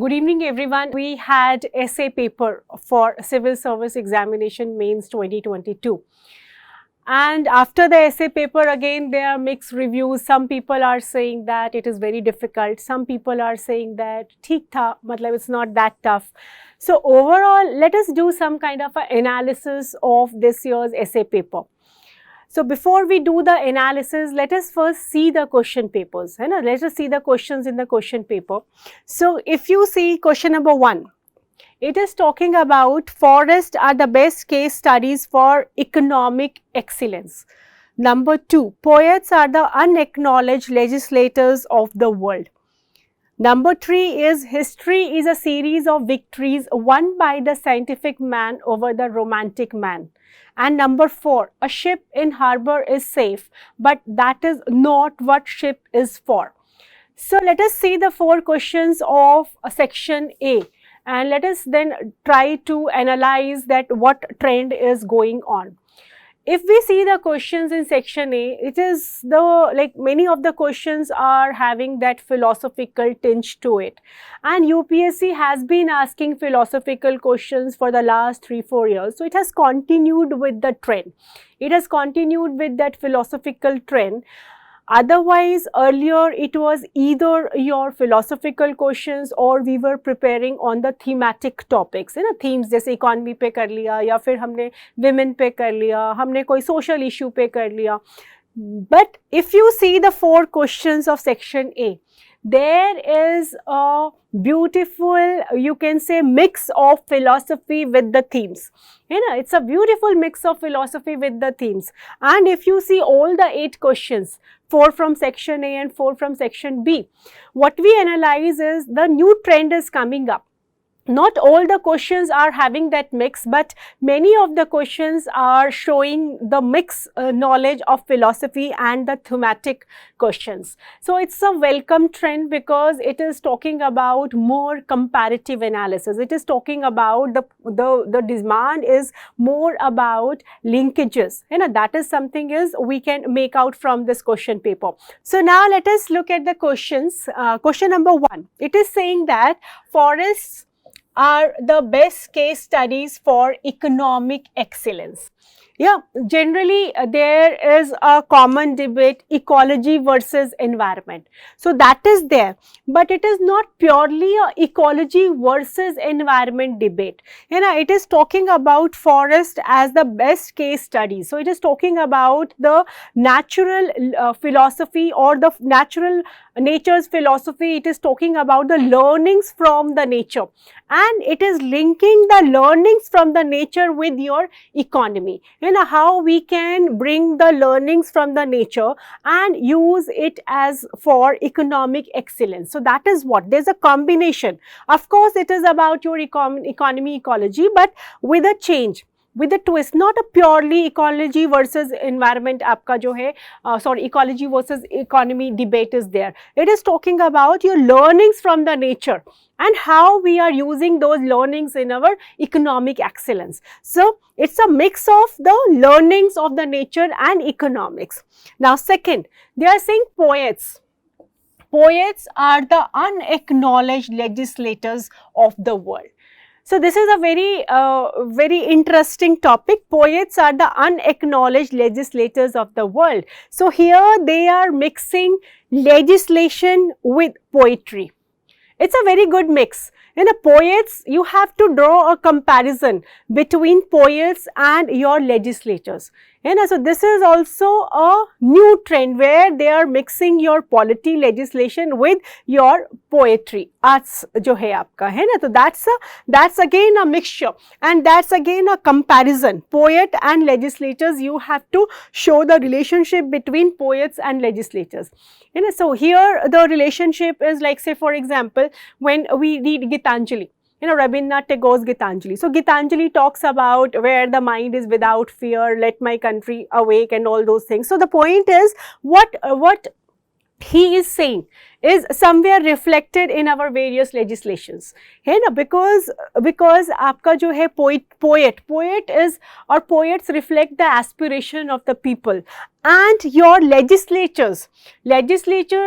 Good evening everyone. We had essay paper for Civil Service Examination Mains 2022. And after the essay paper, again there are mixed reviews. Some people are saying that it is very difficult. Some people are saying that theek tha, matlab it's not that tough. So overall, let us do some kind of an analysis of this year's essay paper. So before we do the analysis, let us first see the question papers. Let us see the questions in the question paper. So if you see question number 1, it is talking about forests are the best case studies for economic excellence. Number 2, poets are the unacknowledged legislators of the world. Number 3 is history is a series of victories won by the scientific man over the romantic man. And number 4, a ship in harbor is safe, but that is not what ship is for. So let us see the 4 questions of section A, and let us then try to analyze that what trend is going on. If we see the questions in section A, it is many of the questions are having that philosophical tinge to it, and UPSC has been asking philosophical questions for the last 3-4 years. So it has continued with the trend. It has continued with that philosophical trend. Otherwise, earlier it was either your philosophical questions or we were preparing on the thematic topics, themes जैसे economy पे कर लिया या फिर हमने women पे कर लिया, हमने कोई social issue पे कर लिया. But if you see the 4 questions of section A, there is a beautiful, you can say, mix of philosophy with the themes. It's a beautiful mix of philosophy with the themes. And if you see all the 8 questions, 4 from section A and 4 from section B, what we analyze is the new trend is coming up. Not all the questions are having that mix, but many of the questions are showing the mix knowledge of philosophy and the thematic questions. So it's a welcome trend because it is talking about more comparative analysis. It is talking about the demand is more about linkages. That is something is we can make out from this question paper. So now let us look at the questions. Question number 1, it is saying that forests are the best case studies for economic excellence. Yeah, generally there is a common debate, ecology versus environment. So that is there, but it is not purely a ecology versus environment debate. It is talking about forest as the best case study. So it is talking about the natural philosophy or the nature's philosophy. It is talking about the learnings from the nature, and it is linking the learnings from the nature with your economy. How we can bring the learnings from the nature and use it as for economic excellence. So that is what, there's a combination. Of course, it is about your economy, ecology, but with a change, with a twist, not a purely ecology versus environment आपका जो है, ecology versus economy debate is there. It is talking about your learnings from the nature and how we are using those learnings in our economic excellence. So it's a mix of the learnings of the nature and economics. Now second, they are saying poets. Poets are the unacknowledged legislators of the world. So this is a very interesting topic. Poets are the unacknowledged legislators of the world. So here they are mixing legislation with poetry. It's a very good mix. Poets, you have to draw a comparison between poets and your legislators. So this is also a new trend where they are mixing your polity legislation with your poetry, arts जो है आपका, है ना. So that's again a mixture, and that's again a comparison. Poet and legislators, you have to show the relationship between poets and legislators. So here the relationship is like, say for example, when we read Gitanjali, Rabindranath Tagore's Gitanjali. So Gitanjali talks about where the mind is without fear, let my country awake and all those things. So the point is what he is saying is somewhere reflected in our various legislations, है ना, because आपका जो है poet is, or poets reflect the aspiration of the people, and your legislature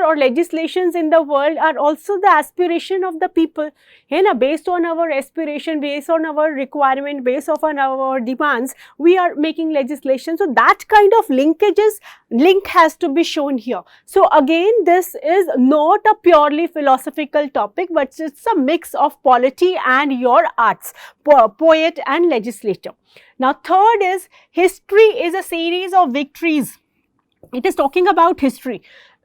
or legislations in the world are also the aspiration of the people, है ना, based on our aspiration, based on our requirement, based on our demands, we are making legislation. So that kind of link has to be shown here. So again, this is not a purely philosophical topic, but it's a mix of polity and your arts, poet and legislator. Now third is, history is a series of victories. It is talking about history.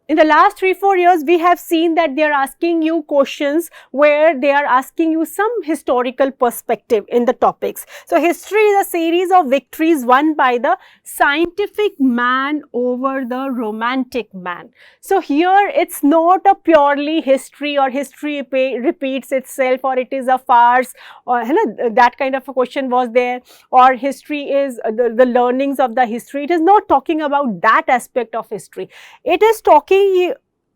In the last 3-4 years, we have seen that they are asking you questions where they are asking you some historical perspective in the topics. So history is a series of victories won by the scientific man over the romantic man. So here it's not a purely history, or history repeats itself, or it is a farce, or that kind of a question was there, or history is the learnings of the history. It is not talking about that aspect of history. It is talking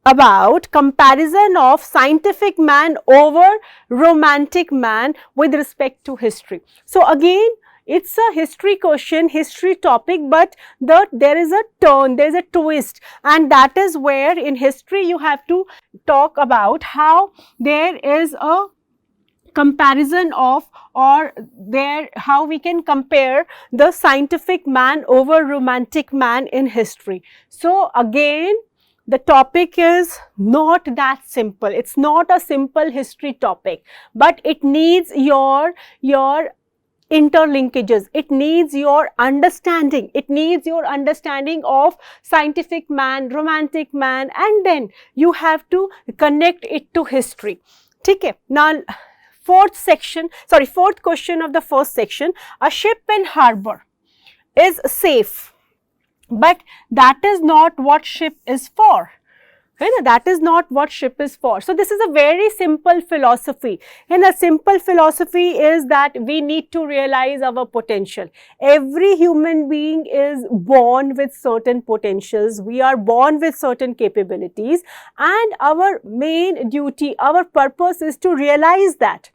about comparison of scientific man over romantic man with respect to history. So again, it's a history question, history topic, but there is a turn, there is a twist, and that is where in history you have to talk about how there is a comparison of, or how we can compare the scientific man over romantic man in history. So again, the topic is not that simple. It's not a simple history topic, but it needs your interlinkages. It needs your understanding. It needs your understanding of scientific man, romantic man, and then you have to connect it to history. Okay. Now, fourth question of the first section, a ship in harbor is safe, but that is not what ship is for. That is not what ship is for. So this is a very simple philosophy, and a simple philosophy is that we need to realize our potential. Every human being is born with certain potentials. We are born with certain capabilities, and our main duty, our purpose is to realize that.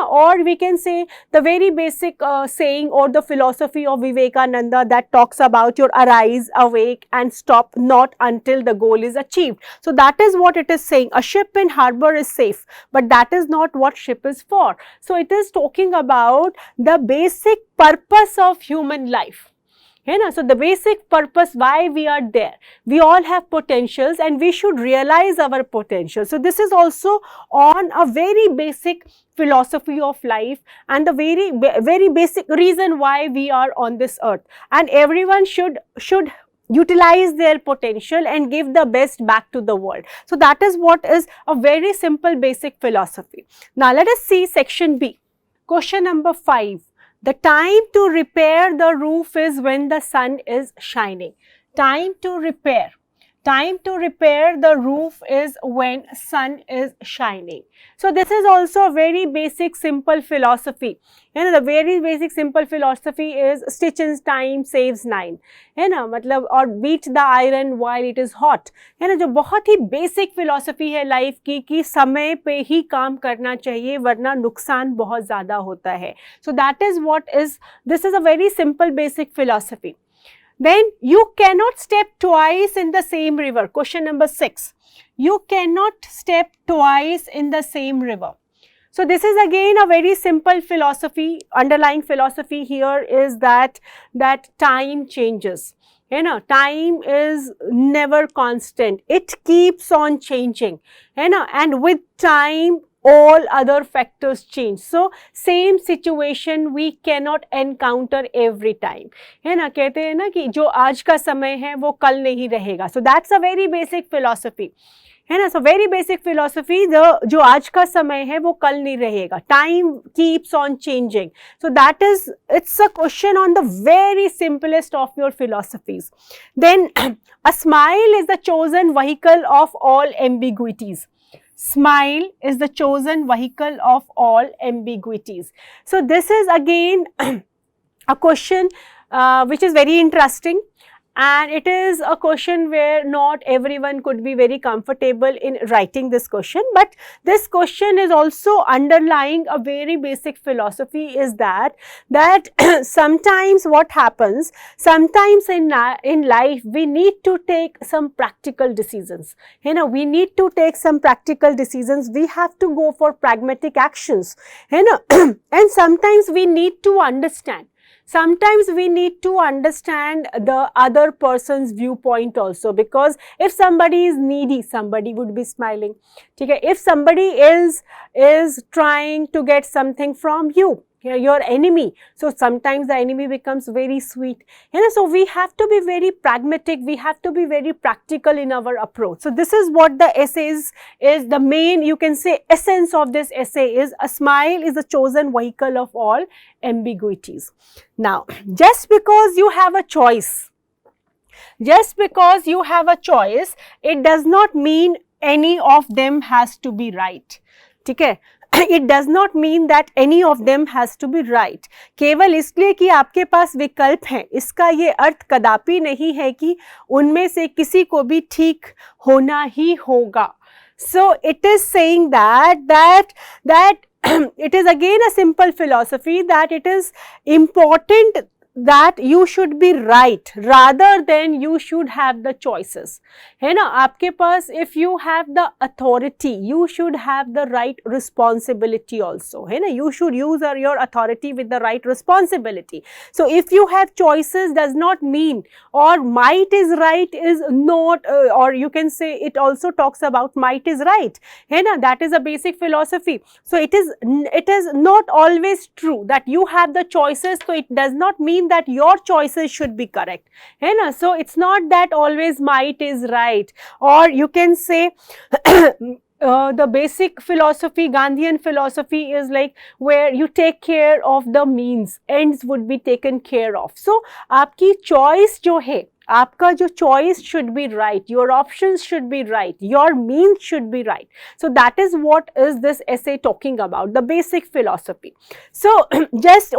Or we can say the very basic saying or the philosophy of Vivekananda that talks about your arise, awake and stop not until the goal is achieved. So that is what it is saying. A ship in harbor is safe, but that is not what ship is for. So it is talking about the basic purpose of human life. So the basic purpose why we are there. We all have potentials and we should realize our potential. So this is also on a very basic philosophy of life and the very basic reason why we are on this earth. And everyone should utilize their potential and give the best back to the world. So that is what is a very simple basic philosophy. Now let us see section B. Question number 5. The time to repair the roof is when the sun is shining. Time to repair the roof is when sun is shining. So this is also a very basic simple philosophy. The very basic simple philosophy is stitch in time saves 9. मतलब और beat the iron while it is hot. जो बहुत ही basic philosophy है life की कि समय पे ही काम करना चाहिए वरना नुकसान बहुत ज़्यादा होता है. So that is this is a very simple basic philosophy. Then you cannot step twice in the same river. Question number 6. You cannot step twice in the same river. So this is again a very simple philosophy. Underlying philosophy here is that time changes. Time is never constant. It keeps on changing. And with time, all other factors change. So same situation we cannot encounter every time. कहते हैं ना कि जो आज का समय है वो कल नहीं रहेगा. So that's a very basic philosophy. So very basic philosophy, जो आज का समय है वो कल नहीं रहेगा. Time keeps on changing. So that is, it's a question on the very simplest of your philosophies. Then a smile is the chosen vehicle of all ambiguities. Smile is the chosen vehicle of all ambiguities. So this is again a question which is very interesting, and it is a question where not everyone could be very comfortable in writing this question, but this question is also underlying a very basic philosophy, is that sometimes what happens, sometimes in life we need to take some practical decisions, you know, we need to take some practical decisions, we have to go for pragmatic actions, you know, and sometimes we need to understand, sometimes we need to understand the other person's viewpoint also, because if somebody is needy, somebody would be smiling, okay? If somebody is trying to get something from you, your enemy, so sometimes the enemy becomes very sweet, you know, so we have to be very pragmatic, we have to be very practical in our approach. So this is what the essay is the main, you can say, essence of this essay is: a smile is the chosen vehicle of all ambiguities. Now, just because you have a choice, just because you have a choice, it does not mean any of them has to be right, okay? It does not mean that any of them has to be right. केवल इसलिए कि आपके पास विकल्प हैं, इसका ये अर्थ कदापि नहीं है कि उनमें से किसी को भी ठीक होना ही होगा. So it is saying that it is again a simple philosophy, that it is important that you should be right rather than you should have the choices, है ना? आपके पास, if you have the authority, you should have the right responsibility also, है ना? You should use your authority with the right responsibility. So if you have choices, does not mean, or might is right is not, or you can say it also talks about might is right, है ना? That is a basic philosophy. So it is not always true that you have the choices, so it does not mean that your choices should be correct, है ना? So it's not that always might is right, or you can say the basic philosophy, Gandhian philosophy, is like where you take care of the means, ends would be taken care of. So आपकी choice जो है, आपका जो choice should be right, your options should be right, your means should be right. So that is what is this essay talking about, the basic philosophy. So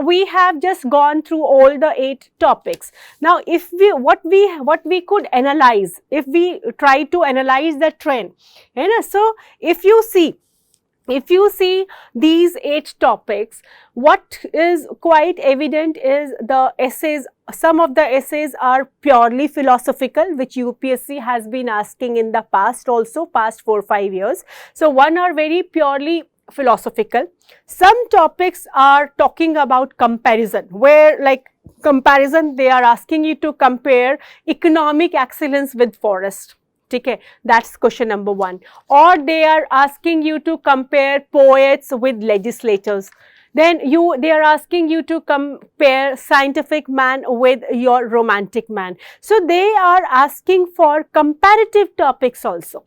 we have just gone through all the 8 topics. Now if what we could analyze, if we try to analyze the trend, you know, so if you see these 8 topics, what is quite evident is the essays, some of the essays are purely philosophical, which UPSC has been asking in the past also, past 4-5 years. So one are very purely philosophical. Some topics are talking about comparison, where like comparison, they are asking you to compare economic excellence with forest. Okay, that's question number 1. Or they are asking you to compare poets with legislators. Then they are asking you to compare scientific man with your romantic man. So they are asking for comparative topics also,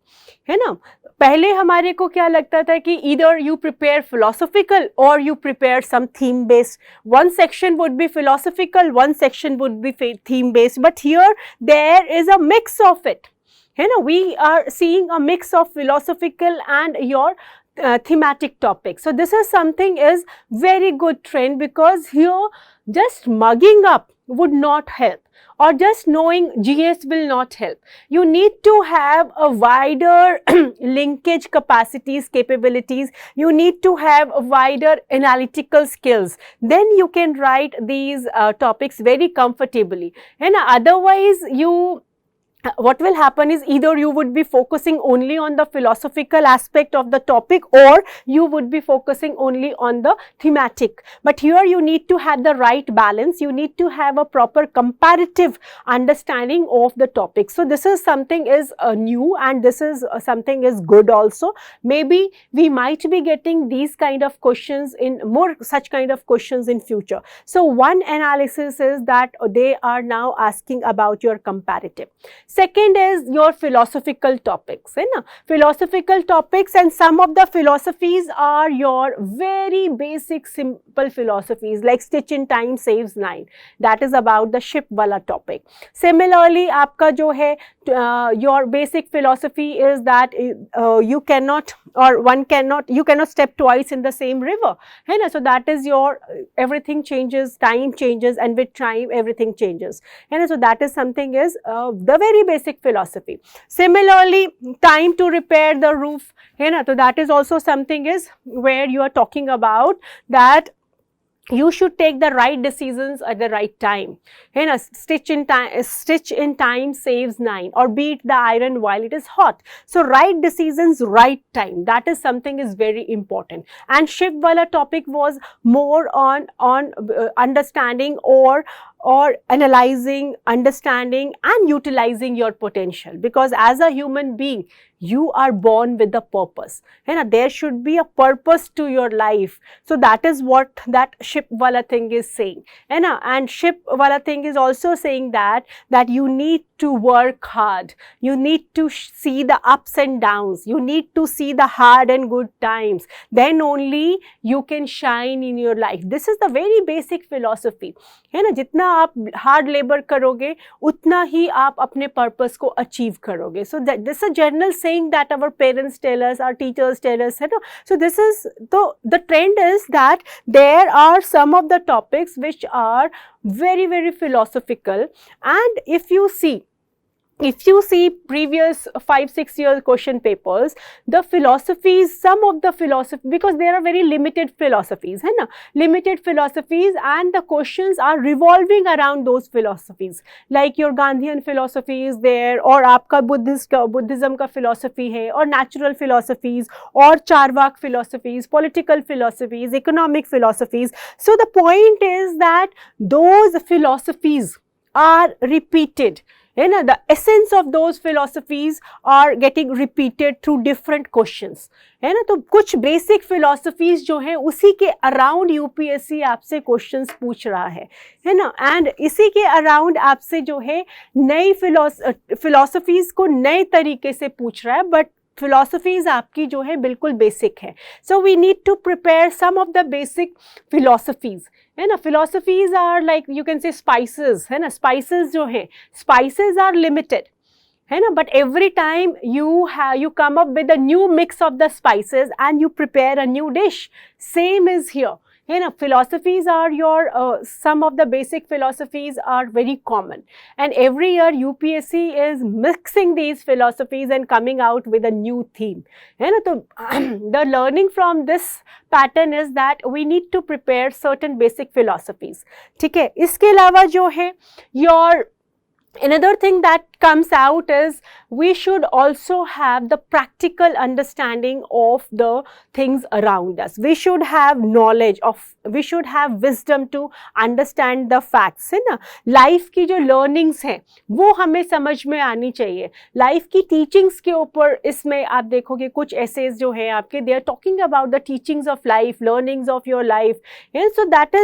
है ना? पहले हमारे को क्या लगता था कि either you prepare philosophical or you prepare some theme based. One section would be philosophical, one section would be theme based, but here there is a mix of it. You know, we are seeing a mix of philosophical and your thematic topics. So this is something is very good trend, because here just mugging up would not help, or just knowing GS will not help. You need to have a wider linkage capacities, capabilities. You need to have a wider analytical skills. Then you can write these topics very comfortably. And otherwise, what will happen is either you would be focusing only on the philosophical aspect of the topic, or you would be focusing only on the thematic. But here you need to have the right balance. You need to have a proper comparative understanding of the topic. So this is something is new, and this is something is good also. Maybe we might be getting these kind of questions in more, such kind of questions in future. So one analysis is that they are now asking about your comparative. Second is your philosophical topics, है ना? Philosophical topics, and some of the philosophies are your very basic simple philosophies like stitch in time saves 9. That is about the ship wala topic. Similarly, आपका जो है your basic philosophy is that you cannot, or you cannot step twice in the same river, है ना. So that is your everything changes, time changes, and with time everything changes, है ना. So that is something is the very basic philosophy. Similarly, time to repair the roof, है ना. So that is also something is where you are talking about that you should take the right decisions at the right time, है ना. Stitch in time saves nine, or beat the iron while it is hot. So right decisions, right time, that is something is very important. And shift wala topic was more on understanding or analyzing, understanding and utilizing your potential, because as a human being you are born with a purpose, है ना. There should be a purpose to your life. So that is what that ship wala thing is saying, है ना. And ship wala thing is also saying that you need to work hard, you need to see the ups and downs, you need to see the hard and good times, then only you can shine in your life. This is the very basic philosophy, है ना. जितना आप hard labour करोगे उतना ही आप अपने purpose को achieve करोगे. So this a general saying that our parents tell us, our teachers tell us, है ना. So this is the trend is that there are some of the topics which are very, very philosophical. And if you see previous 5-6 year question papers, the philosophies, some of the philosophy, because there are very limited philosophies, है ना, limited philosophies, and the questions are revolving around those philosophies, like your Gandhian philosophy is there, और आपका Buddhism का philosophy है, और natural philosophies, और Charvak philosophies, political philosophies, economic philosophies. So the point is that those philosophies are repeated, है ना. The essence of those philosophies are getting repeated through different questions, है ना. तो कुछ basic philosophies जो हैं उसी के around UPSC आपसे questions पूछ रहा है ना. and इसी के around आपसे जो है नई philosophies को नए तरीके से पूछ रहा है, but philosophies आपकी जो है बिल्कुल basic है. So we need to prepare some of the basic philosophies, है ना. philosophies are like you can say spices, है ना. spices जो है, spices are limited, है ना, but every time you come up with a new mix of the spices and you prepare a new dish. Same is here, है ना. philosophies are your some of the basic philosophies are very common, and every year UPSC is mixing these philosophies and coming out with a new theme, है ना. तो the learning from this pattern is that we need to prepare certain basic philosophies, ठीक है. इसके अलावा जो है your another thing that comes out is we should also have the practical understanding of the things around us. We should have knowledge of, we should have wisdom to understand the facts, है ना. Life की जो learnings हैं वो हमें समझ में आनी चाहिए. लाइफ की teachings के ऊपर इसमें आप देखोगे कुछ essays जो है आपके, they are talking about the teachings of life, learnings of your life, and so that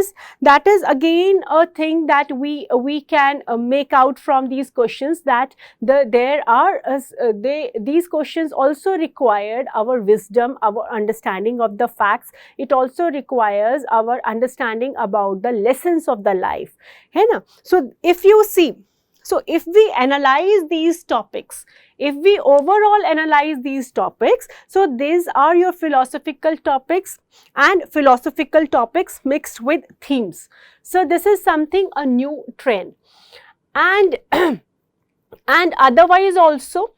is again a thing that we can make out from these questions, that these questions also required our wisdom, our understanding of the facts. It also requires our understanding about the lessons of the life, है ना. So if you see, so if we analyze these topics, if we overall analyze these topics, so these are your philosophical topics, and philosophical topics mixed with themes. So this is something, a new trend. And and otherwise also,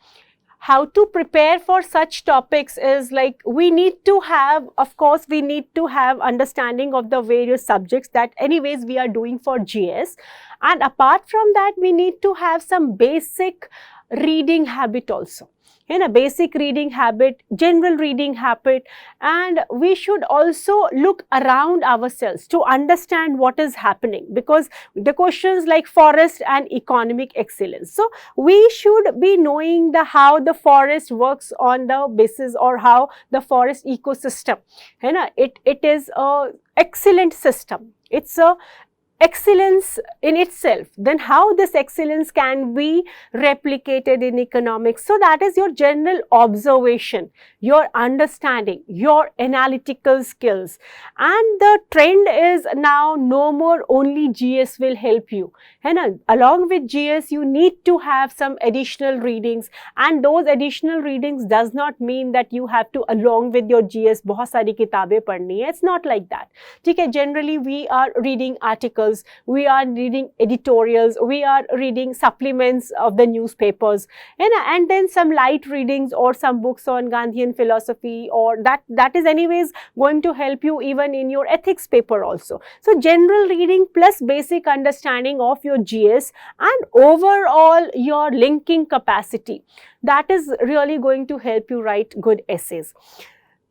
how to prepare for such topics is like we need to have, of course we need to have understanding of the various subjects that anyways we are doing for GS, and apart from that we need to have some basic reading habit also, in a basic reading habit, general reading habit, and we should also look around ourselves to understand what is happening, because the questions like forest and economic excellence. So we should be knowing how the forest works on the basis, or how the forest ecosystem, it is a excellent system. It's a excellence in itself, then how this excellence can be replicated in economics. So that is your general observation, your understanding, your analytical skills. And the trend is now no more only GS will help you. And along with GS, you need to have some additional readings, and those additional readings does not mean that you have to along with your GS बहुत सारी किताबें पढ़नी है. It's not like that. ठीक है, generally we are reading articles, we are reading editorials, we are reading supplements of the newspapers, and then some light readings or some books on Gandhian philosophy, or that is anyways going to help you even in your ethics paper also. So general reading plus basic understanding of your GS and overall your linking capacity, that is really going to help you write good essays.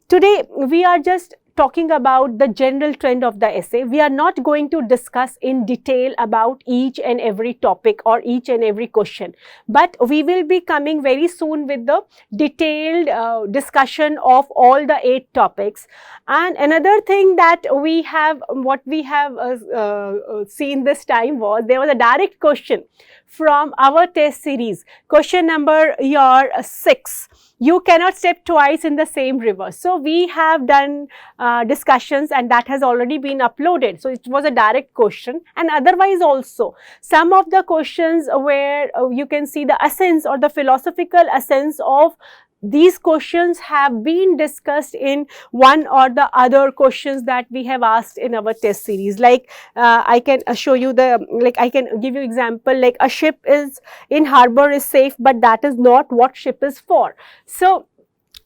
Today we are just talking about the general trend of the essay. We are not going to discuss in detail about each and every topic or each and every question, but we will be coming very soon with the detailed discussion of all the 8 topics. And another thing that we have, what we have seen this time was, there was a direct question from our test series, question number 6. You cannot step twice in the same river. So we have done discussions, and that has already been uploaded. So it was a direct question, and otherwise also some of the questions where you can see the essence or the philosophical essence of these questions have been discussed in one or the other questions that we have asked in our test series. Like I can show you I can give you example, like a ship is in harbor is safe, but that is not what ship is for. So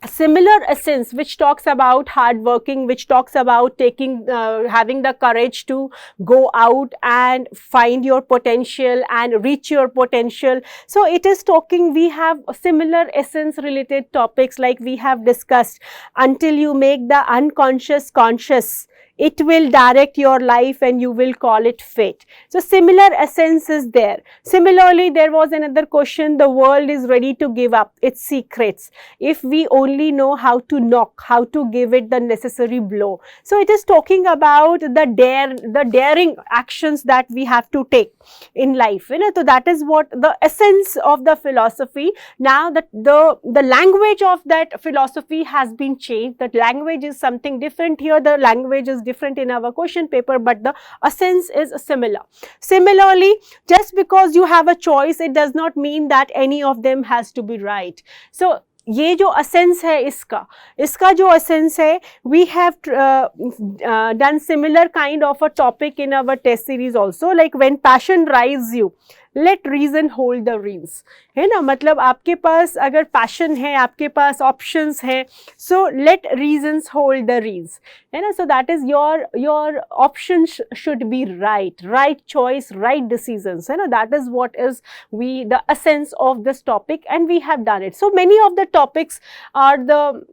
similar essence which talks about hard working, which talks about taking having the courage to go out and find your potential and reach your potential. So it is talking, we have similar essence related topics like we have discussed, until you make the unconscious conscious, it will direct your life and you will call it fate. So similar essence is there. Similarly, there was another question, the world is ready to give up its secrets if we only know how to knock, how to give it the necessary blow. So it is talking about the daring actions that we have to take in life. So that is what the essence of the philosophy. Now the language of that philosophy has been changed. That language is something different here. The language is different in our question paper, but the essence is similar. Similarly, just because you have a choice, it does not mean that any of them has to be right. So ये जो essence है इसका जो essence है, we have done similar kind of a topic in our test series also, like when passion drives you, let reason hold the reins. है ना, मतलब आपके पास अगर passion है, आपके पास options है, so let reasons hold the reins. है ना, so that is your options should be right choice, right decisions. है ना, that is what is the essence of this topic, and we have done it. So many of the topics are the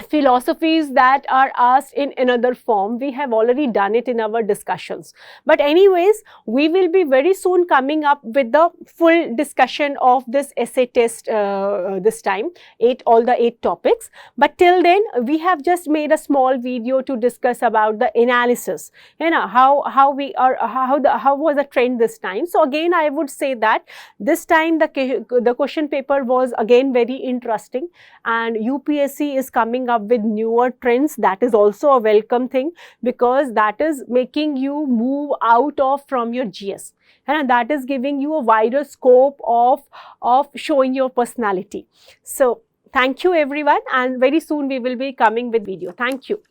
philosophies that are asked in another form. We have already done it in our discussions, but anyways we will be very soon coming up with the full discussion of this essay test this time, all the 8 topics. But till then we have just made a small video to discuss about the analysis, you know, how was the trend this time. So again I would say that this time the question paper was again very interesting, and UPSC is coming up with newer trends. That is also a welcome thing, because that is making you move out of from your GS, and that is giving you a wider scope of showing your personality. So thank you everyone, and very soon we will be coming with video. Thank you.